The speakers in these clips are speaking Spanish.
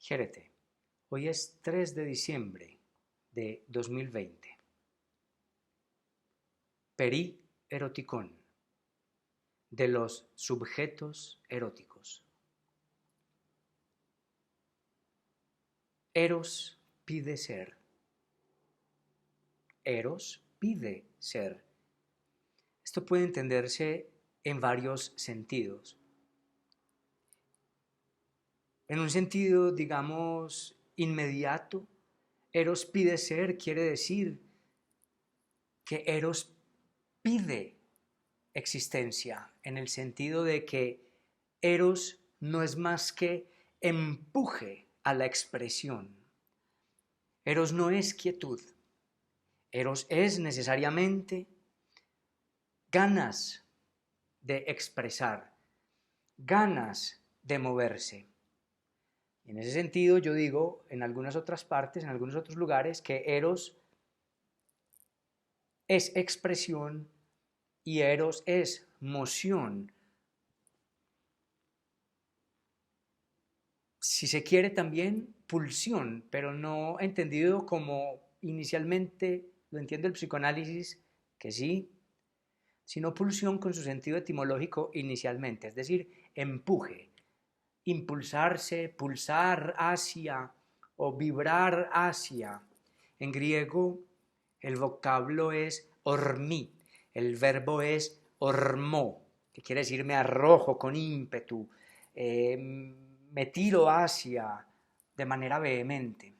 Quiérete. Hoy es 3 de diciembre de 2020. Eroticón, de los subjetos eróticos. Eros pide ser. Eros pide ser. Esto puede entenderse en varios sentidos. En un sentido, digamos, inmediato, Eros pide ser quiere decir que Eros pide existencia, en el sentido de que Eros no es más que empuje a la expresión. Eros no es quietud. Eros es necesariamente ganas de expresar, ganas de moverse. En ese sentido, yo digo en algunas otras partes, en algunos otros lugares, que Eros es expresión y Eros es moción. Si se quiere también pulsión, pero no entendido como inicialmente lo entiende el psicoanálisis, que sí, sino pulsión con su sentido etimológico inicialmente, es decir, empuje, impulsarse, pulsar hacia o vibrar hacia. En griego el vocablo es ormí, el verbo es ormó, que quiere decir me arrojo con ímpetu, me tiro hacia de manera vehemente.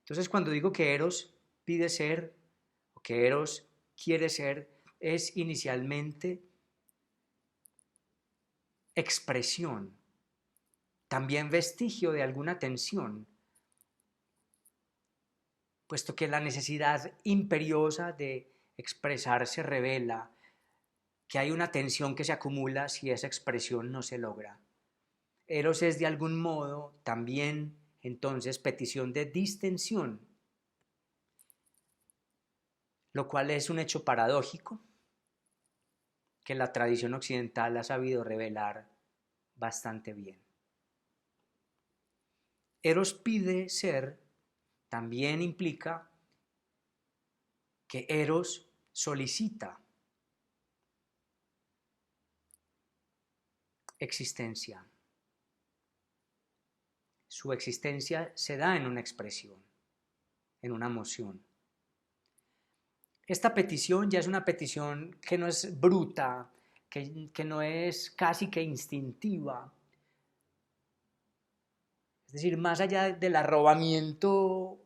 Entonces cuando digo que Eros pide ser, o que Eros quiere ser, es inicialmente expresión, también vestigio de alguna tensión, puesto que la necesidad imperiosa de expresarse revela que hay una tensión que se acumula si esa expresión no se logra. Eros es de algún modo también entonces petición de distensión, lo cual es un hecho paradójico que la tradición occidental ha sabido revelar bastante bien. Eros pide ser también implica que Eros solicita existencia. Su existencia se da en una expresión, en una moción. Esta petición ya es una petición que no es bruta, que no es casi que instintiva. Es decir, más allá del arrobamiento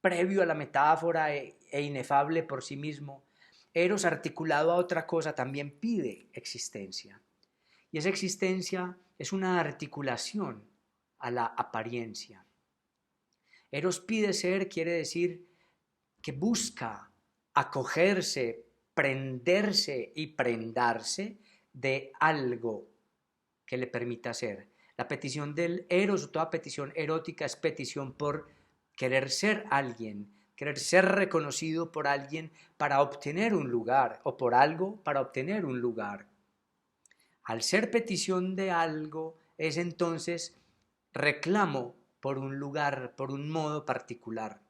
previo a la metáfora e inefable por sí mismo, Eros articulado a otra cosa también pide existencia. Y esa existencia es una articulación a la apariencia. Eros pide ser quiere decir que busca acogerse, prenderse y prendarse de algo que le permita ser. La petición del Eros o toda petición erótica es petición por querer ser alguien, querer ser reconocido por alguien para obtener un lugar o por algo para obtener un lugar. Al ser petición de algo es entonces reclamo por un lugar, por un modo particular.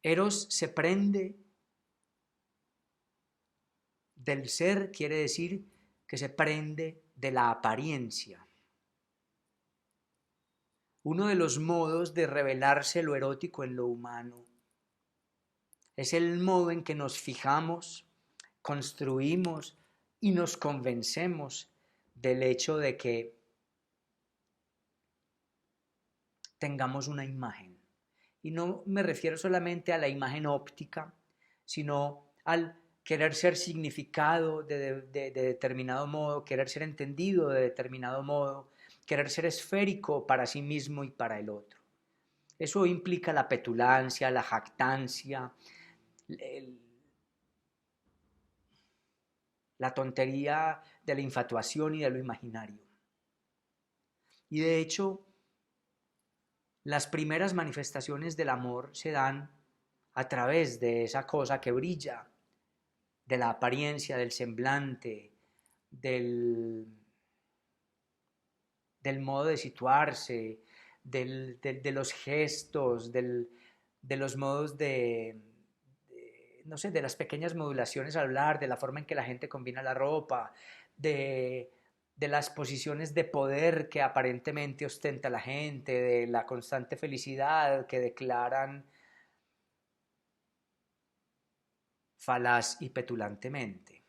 Eros se prende del ser, quiere decir que se prende de la apariencia. Uno de los modos de revelarse lo erótico en lo humano es el modo en que nos fijamos, construimos y nos convencemos del hecho de que tengamos una imagen. Y no me refiero solamente a la imagen óptica, sino al querer ser significado de determinado modo, querer ser entendido de determinado modo, querer ser esférico para sí mismo y para el otro. Eso implica la petulancia, la jactancia, la tontería de la infatuación y de lo imaginario. Y de hecho, las primeras manifestaciones del amor se dan a través de esa cosa que brilla, de la apariencia, del semblante, del del modo de situarse, de los gestos, de los modos no sé, de las pequeñas modulaciones al hablar, de la forma en que la gente combina la ropa, de las posiciones de poder que aparentemente ostenta la gente, de la constante felicidad que declaran falaz y petulantemente.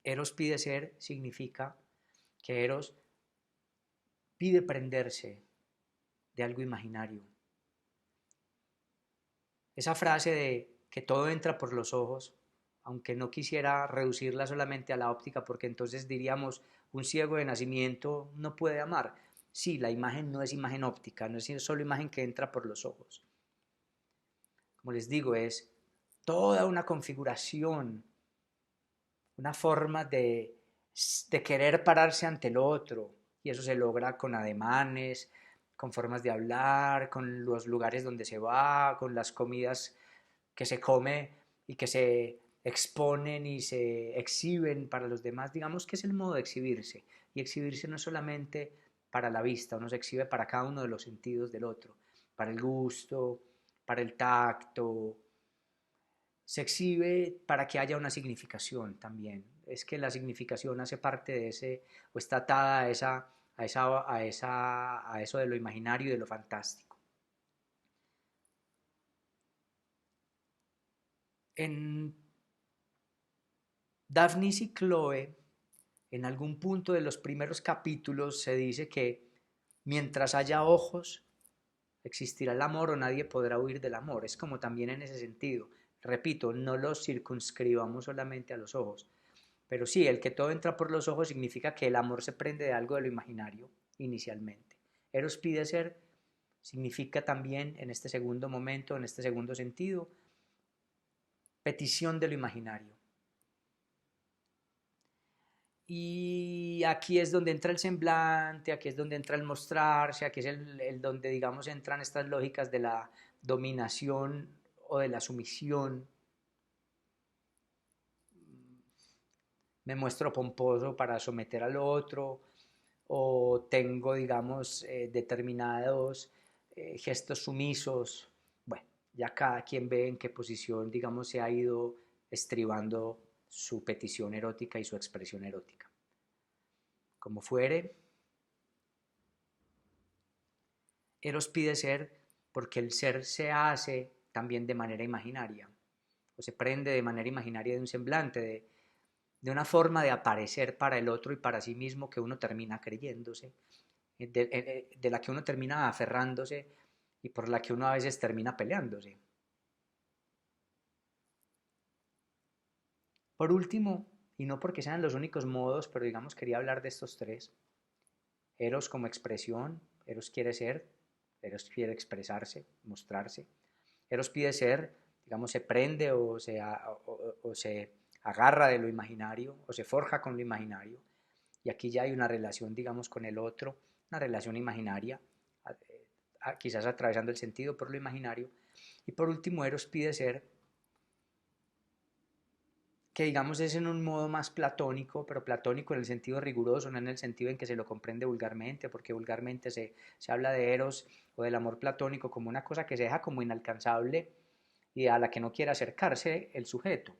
Eros pide ser significa que Eros pide prenderse de algo imaginario. Esa frase de que todo entra por los ojos, aunque no quisiera reducirla solamente a la óptica, porque entonces diríamos, un ciego de nacimiento no puede amar. Sí, la imagen no es imagen óptica, no es solo imagen que entra por los ojos. Como les digo, es toda una configuración, una forma de querer pararse ante el otro, y eso se logra con ademanes, con formas de hablar, con los lugares donde se va, con las comidas que se come y que se exponen y se exhiben para los demás. Digamos que es el modo de exhibirse, y exhibirse no es solamente para la vista, uno se exhibe para cada uno de los sentidos del otro, para el gusto, para el tacto, se exhibe para que haya una significación también. Es que la significación hace parte de ese, o está atada a eso de lo imaginario y de lo fantástico. En Daphnis y Chloe, en algún punto de los primeros capítulos se dice que mientras haya ojos, existirá el amor o nadie podrá huir del amor. Es como también en ese sentido. Repito, no lo circunscribamos solamente a los ojos. Pero sí, el que todo entra por los ojos significa que el amor se prende de algo de lo imaginario inicialmente. Eros pide ser significa también en este segundo momento, en este segundo sentido, petición de lo imaginario. Y aquí es donde entra el semblante, aquí es donde entra el mostrarse, aquí es donde, digamos, entran estas lógicas de la dominación o de la sumisión. Me muestro pomposo para someter al otro, o tengo, digamos, determinados gestos sumisos. Bueno, ya cada quien ve en qué posición, digamos, se ha ido estribando su petición erótica y su expresión erótica. Como fuere, Eros pide ser porque el ser se hace también de manera imaginaria, o se prende de manera imaginaria de un semblante, de una forma de aparecer para el otro y para sí mismo que uno termina creyéndose, de la que uno termina aferrándose y por la que uno a veces termina peleándose. Por último, y no porque sean los únicos modos, pero digamos quería hablar de estos tres. Eros como expresión, Eros quiere ser, Eros quiere expresarse, mostrarse. Eros pide ser, digamos, se prende o se agarra de lo imaginario o se forja con lo imaginario. Y aquí ya hay una relación, digamos, con el otro, una relación imaginaria, quizás atravesando el sentido por lo imaginario. Y por último, Eros pide ser, que digamos es en un modo más platónico, pero platónico en el sentido riguroso, no en el sentido en que se lo comprende vulgarmente, porque vulgarmente se habla de Eros o del amor platónico como una cosa que se deja como inalcanzable y a la que no quiere acercarse el sujeto,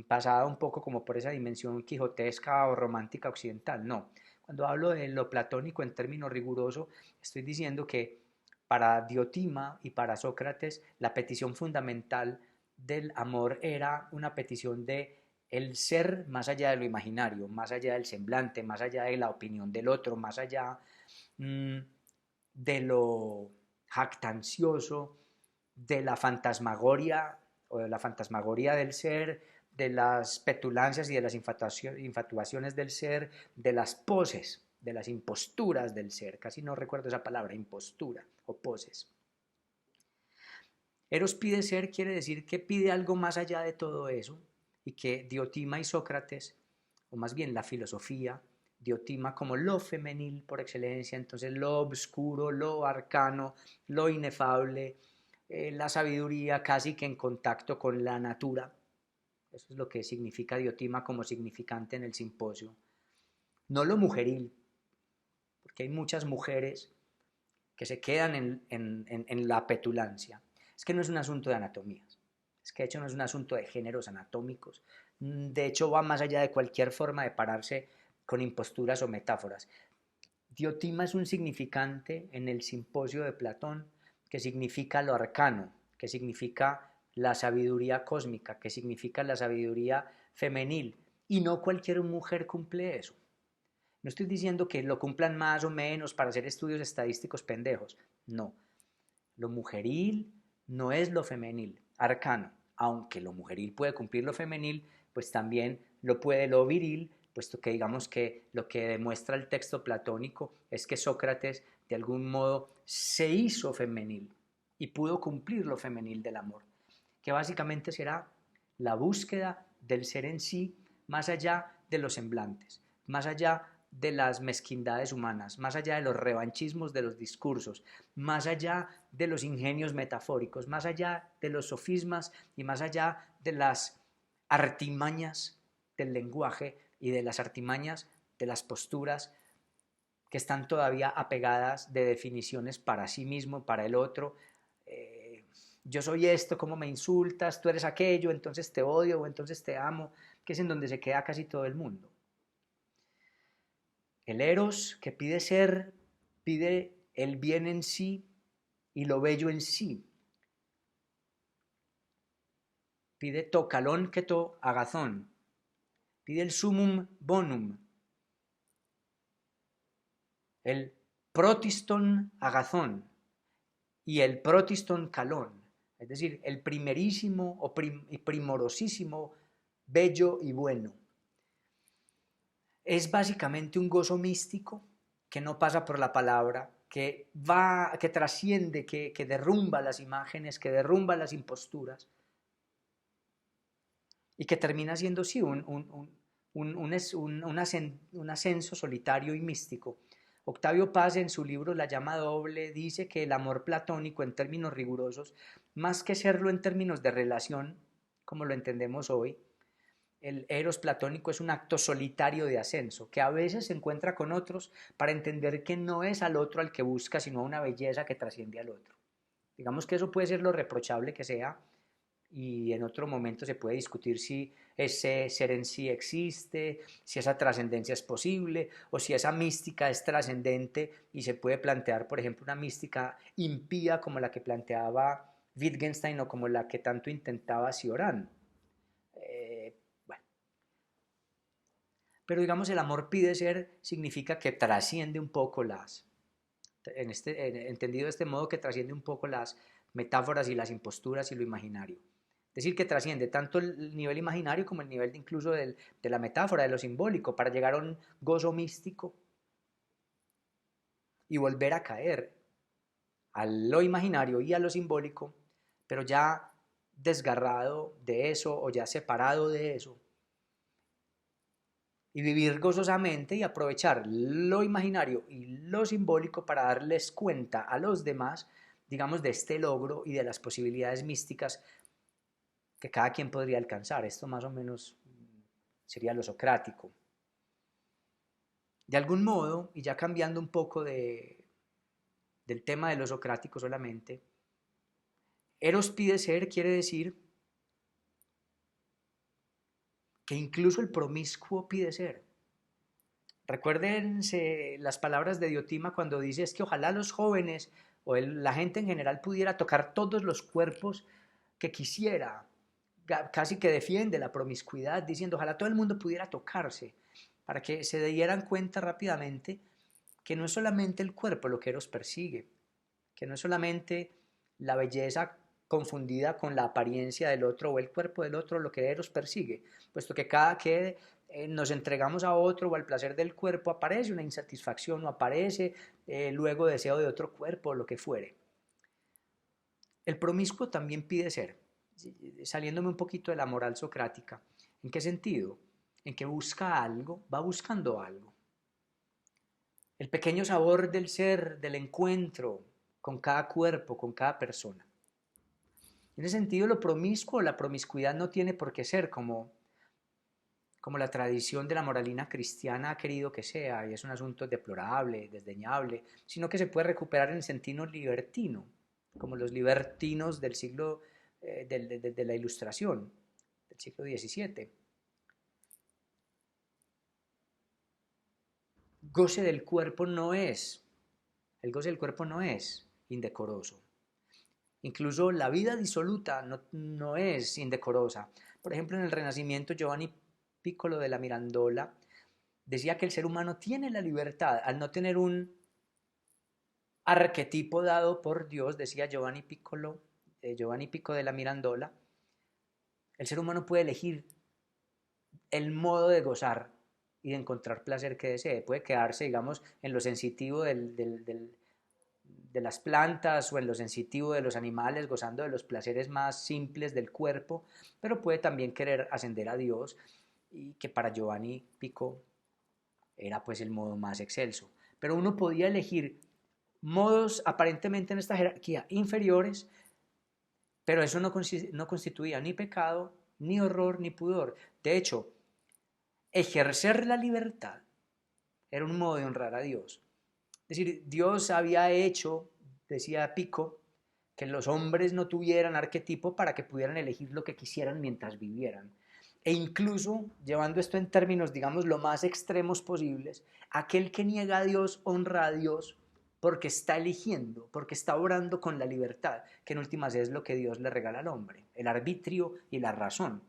pasada un poco como por esa dimensión quijotesca o romántica occidental. No, cuando hablo de lo platónico en términos rigurosos, estoy diciendo que para Diotima y para Sócrates la petición fundamental del amor era una petición de el ser más allá de lo imaginario, más allá del semblante, más allá de la opinión del otro, más allá mmm, de lo jactancioso, de la fantasmagoria o de la fantasmagoria del ser, de las petulancias y de las infatuaciones del ser, de las poses, de las imposturas del ser. Casi no recuerdo esa palabra, impostura o poses. Eros pide ser quiere decir que pide algo más allá de todo eso y que Diotima y Sócrates, o más bien la filosofía, Diotima como lo femenil por excelencia, entonces lo obscuro, lo arcano, lo inefable, la sabiduría casi que en contacto con la natura, Eso es lo que significa Diotima como significante en el simposio. No lo mujeril, porque hay muchas mujeres que se quedan en la petulancia. Es que no es un asunto de anatomías, es que de hecho no es un asunto de géneros anatómicos, de hecho va más allá de cualquier forma de pararse con imposturas o metáforas. Diotima es un significante en el simposio de Platón que significa lo arcano, que significa la sabiduría cósmica, que significa la sabiduría femenil, y no cualquier mujer cumple eso. No estoy diciendo que lo cumplan más o menos para hacer estudios estadísticos pendejos, no. Lo mujeril no es lo femenil, arcano, aunque lo mujeril puede cumplir lo femenil, pues también lo puede lo viril, puesto que digamos que lo que demuestra el texto platónico es que Sócrates de algún modo se hizo femenil y pudo cumplir lo femenil del amor, que básicamente será la búsqueda del ser en sí más allá de los semblantes, más allá de las mezquindades humanas, más allá de los revanchismos de los discursos, más allá de los ingenios metafóricos, más allá de los sofismas y más allá de las artimañas del lenguaje y de las artimañas de las posturas que están todavía apegadas de definiciones para sí mismo, para el otro. Yo soy esto, ¿cómo me insultas? Tú eres aquello, entonces te odio o entonces te amo, que es en donde se queda casi todo el mundo. El eros que pide ser, pide el bien en sí y lo bello en sí. Pide to kalon que to agazón. Pide el sumum bonum. El protiston agazón y el protiston kalon. Es decir, el primerísimo o primorosísimo, bello y bueno. Es básicamente un gozo místico que no pasa por la palabra, que trasciende, que derrumba las imágenes, que derrumba las imposturas y que termina siendo sí un ascenso solitario y místico. Octavio Paz en su libro La llama doble dice que el amor platónico en términos rigurosos, más que serlo en términos de relación, como lo entendemos hoy, el eros platónico es un acto solitario de ascenso, que a veces se encuentra con otros para entender que no es al otro al que busca, sino a una belleza que trasciende al otro. Digamos que eso puede ser lo reprochable que sea, y en otro momento se puede discutir si ese ser en sí existe, si esa trascendencia es posible, o si esa mística es trascendente y se puede plantear, por ejemplo, una mística impía como la que planteaba Wittgenstein o como la que tanto intentaba Cioran. Bueno, pero digamos el amor pide ser significa que trasciende un poco entendido de este modo, que trasciende un poco las metáforas y las imposturas y lo imaginario. Es decir, que trasciende tanto el nivel imaginario como el nivel incluso de la metáfora, de lo simbólico, para llegar a un gozo místico y volver a caer a lo imaginario y a lo simbólico, pero ya desgarrado de eso o ya separado de eso, y vivir gozosamente y aprovechar lo imaginario y lo simbólico para darles cuenta a los demás, digamos, de este logro y de las posibilidades místicas que cada quien podría alcanzar. Esto más o menos sería lo socrático. De algún modo, y ya cambiando un poco del tema de lo socrático solamente, eros pide ser quiere decir que incluso el promiscuo pide ser. Recuérdense las palabras de Diotima cuando dice es que ojalá los jóvenes o la gente en general pudiera tocar todos los cuerpos que quisiera, casi que defiende la promiscuidad, diciendo ojalá todo el mundo pudiera tocarse, para que se dieran cuenta rápidamente que no es solamente el cuerpo lo que Eros persigue, que no es solamente la belleza confundida con la apariencia del otro o el cuerpo del otro lo que Eros persigue, puesto que cada que nos entregamos a otro o al placer del cuerpo aparece una insatisfacción o aparece luego deseo de otro cuerpo o lo que fuere. El promiscuo también pide ser, saliéndome un poquito de la moral socrática. ¿En qué sentido? En que busca algo, va buscando algo. El pequeño sabor del ser, del encuentro con cada cuerpo, con cada persona. En ese sentido, lo promiscuo, la promiscuidad no tiene por qué ser como la tradición de la moralina cristiana ha querido que sea, y es un asunto deplorable, desdeñable, sino que se puede recuperar en el sentido libertino, como los libertinos del siglo de la Ilustración, del siglo XVII. Goce del cuerpo no es, el goce del cuerpo no es indecoroso. Incluso la vida disoluta no es indecorosa. Por ejemplo, en el Renacimiento, Giovanni Piccolo de la Mirandola decía que el ser humano tiene la libertad, al no tener un arquetipo dado por Dios, decía Giovanni Pico de la Mirandola, el ser humano puede elegir el modo de gozar y de encontrar placer que desee. Puede quedarse, digamos, en lo sensitivo de las plantas o en lo sensitivo de los animales, gozando de los placeres más simples del cuerpo, pero puede también querer ascender a Dios, y que para Giovanni Pico era pues el modo más excelso. Pero uno podía elegir modos aparentemente en esta jerarquía inferiores, pero eso no constituía ni pecado, ni horror, ni pudor. De hecho, ejercer la libertad era un modo de honrar a Dios. Es decir, Dios había hecho, decía Pico, que los hombres no tuvieran arquetipo para que pudieran elegir lo que quisieran mientras vivieran. E incluso, llevando esto en términos, digamos, lo más extremos posibles, aquel que niega a Dios honra a Dios porque está eligiendo, porque está obrando con la libertad, que en últimas es lo que Dios le regala al hombre, el arbitrio y la razón.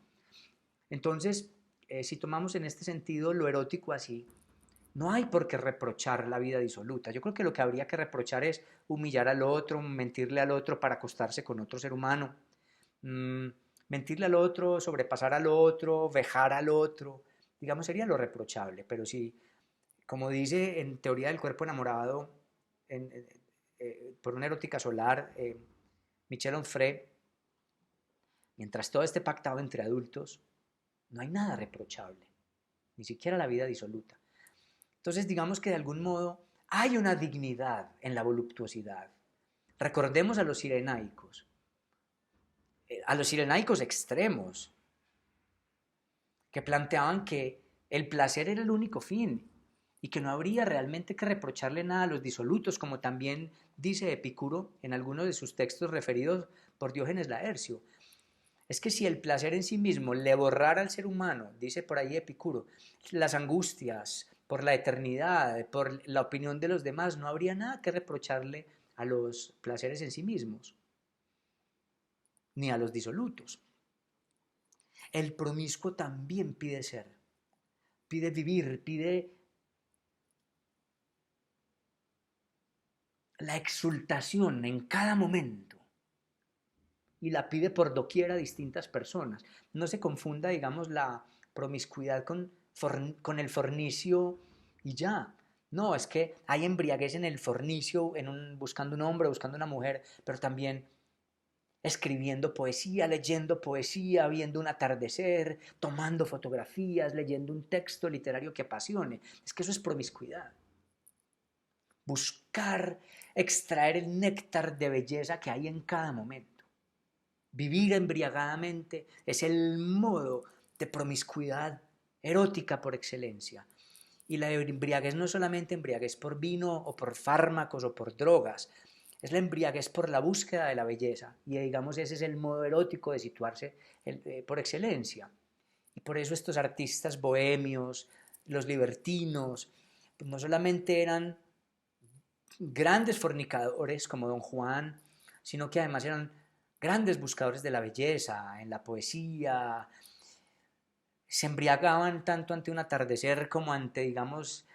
Entonces, si tomamos en este sentido lo erótico así, no hay por qué reprochar la vida disoluta. Yo creo que lo que habría que reprochar es humillar al otro, mentirle al otro para acostarse con otro ser humano, mentirle al otro, sobrepasar al otro, vejar al otro, digamos, sería lo reprochable. Pero si, como dice en Teoría del Cuerpo Enamorado, por una erótica solar, Michel Onfray, mientras todo esté pactado entre adultos, no hay nada reprochable, ni siquiera la vida disoluta. Entonces, digamos que de algún modo hay una dignidad en la voluptuosidad. Recordemos a los sirenaicos extremos, que planteaban que el placer era el único fin y que no habría realmente que reprocharle nada a los disolutos, como también dice Epicuro en algunos de sus textos referidos por Diógenes Laercio. Es que si el placer en sí mismo le borrara al ser humano, dice por ahí Epicuro, las angustias por la eternidad, por la opinión de los demás, no habría nada que reprocharle a los placeres en sí mismos, ni a los disolutos. El promiscuo también pide ser, pide vivir, pide la exultación en cada momento, y la pide por doquier a distintas personas. No se confunda, digamos, la promiscuidad con el fornicio y ya. No, es que hay embriaguez en el fornicio, buscando un hombre, buscando una mujer, pero también escribiendo poesía, leyendo poesía, viendo un atardecer, tomando fotografías, leyendo un texto literario que apasione. Es que eso es promiscuidad. Buscar extraer el néctar de belleza que hay en cada momento. Vivir embriagadamente es el modo de promiscuidad erótica por excelencia. Y la embriaguez no es solamente embriaguez por vino o por fármacos o por drogas, es la embriaguez por la búsqueda de la belleza. Y digamos, ese es el modo erótico de situarse por excelencia. Y por eso estos artistas bohemios, los libertinos, pues no solamente eran grandes fornicadores como Don Juan, sino que además eran grandes buscadores de la belleza, en la poesía, se embriagaban tanto ante un atardecer como ante, digamos,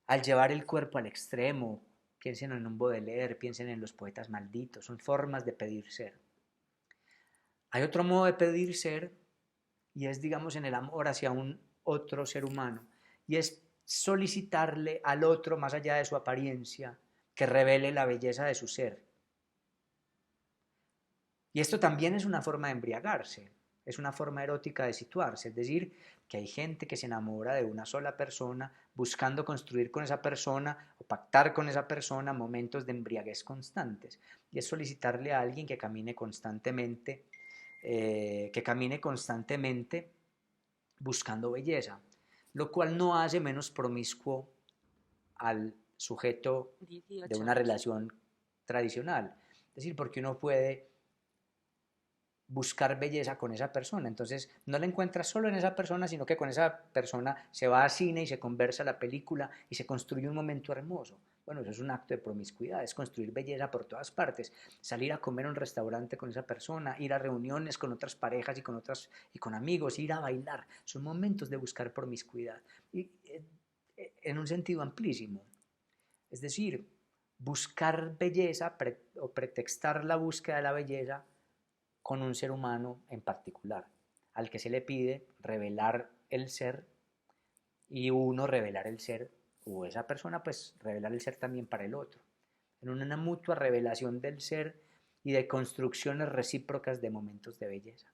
al llevar el cuerpo al extremo. Piensen en un Baudelaire, piensen en los poetas malditos, son formas de pedir ser. Hay otro modo de pedir ser y es, digamos, en el amor hacia un otro ser humano, y es solicitarle al otro, más allá de su apariencia, que revele la belleza de su ser. Y esto también es una forma de embriagarse. es una forma erótica de situarse, es decir, que hay gente que se enamora de una sola persona buscando construir con esa persona o pactar con esa persona momentos de embriaguez constantes. Y es solicitarle a alguien que camine constantemente buscando belleza, lo cual no hace menos promiscuo al sujeto de 18 una años. relación tradicional. Es decir, porque uno puede buscar belleza con esa persona. Entonces, no la encuentras solo en esa persona, sino que con esa persona se va al cine y se conversa la película y se construye un momento hermoso. Bueno, eso es un acto de promiscuidad, es construir belleza por todas partes, salir a comer a un restaurante con esa persona, ir a reuniones con otras parejas y con amigos, ir a bailar. Son momentos de buscar promiscuidad y en un sentido amplísimo. Es decir, buscar belleza o pretextar la búsqueda de la belleza con un ser humano en particular, al que se le pide revelar el ser y uno revelar el ser, o esa persona pues revelar el ser también para el otro, en una mutua revelación del ser y de construcciones recíprocas de momentos de belleza.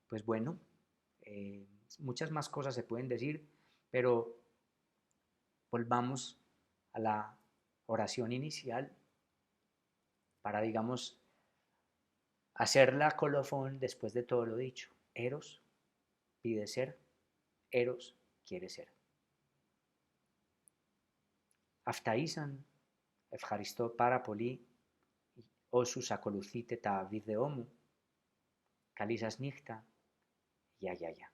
Pues bueno, muchas más cosas se pueden decir, pero volvamos a la oración inicial para, digamos, hacer la colofón después de todo lo dicho. Eros pide ser, Eros quiere ser. Αυταΐσαν, ευχαριστώ πάρα πολύ όσους ακολουθείτε τα βίντεό μου. Καλή σας νύχτα. Γεια, γεια, γεια.